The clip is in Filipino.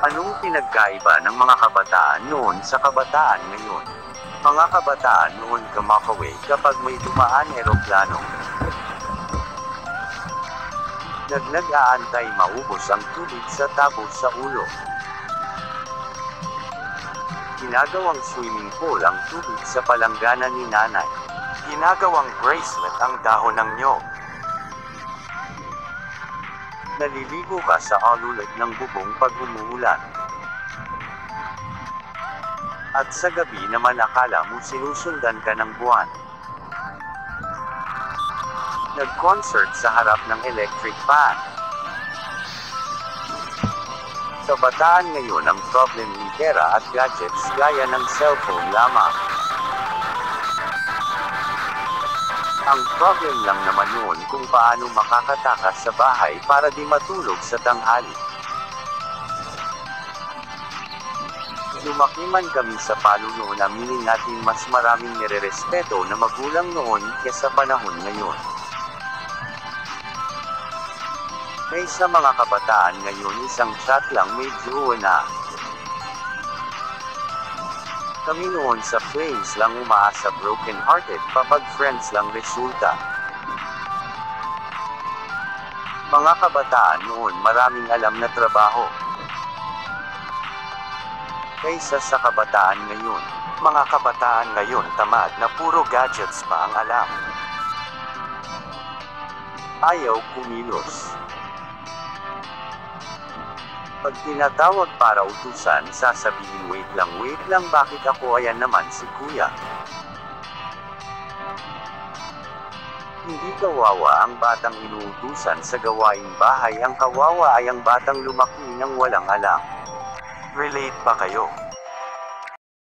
Anong pinagkaiba ng mga kabataan noon sa kabataan ngayon? Mga kabataan noon kumakaway kapag may dumaan eroplano. Nag-aantay maubos ang tubig sa tabo sa ulo. Ginagawang swimming pool ang tubig sa palanggana ni nanay. Ginagawang bracelet ang dahon ng nyog. Naliligo ka sa alulad ng bubong pag umuulan. At sa gabi naman akala mo sinusundan ka ng buwan. Nag-concert sa harap ng electric fan. Sa bataan ngayon ang problem ni pera at gadgets gaya ng cellphone lamang. Ang problem lang naman noon kung paano makakatakas sa bahay para di matulog sa tanghali. Lumaki man kami sa palo noon, aminin natin mas maraming nirerespeto na magulang noon kaysa panahon ngayon. May sa mga kabataan ngayon isang chat lang may jowa na. Kami noon sa Flames lang umaasa, broken hearted pa pag friends lang resulta. Mga kabataan noon maraming alam na trabaho kaysa sa kabataan ngayon. Mga kabataan ngayon tamad na puro gadgets pa ang alam. Ayaw kumilos. Pag tinatawag para utusan, sasabihin wait lang, bakit ako, ayan naman si kuya. Hindi kawawa ang batang inuutusan sa gawaing bahay, ang kawawa ay ang batang lumaki nang walang alam. Relate ba kayo?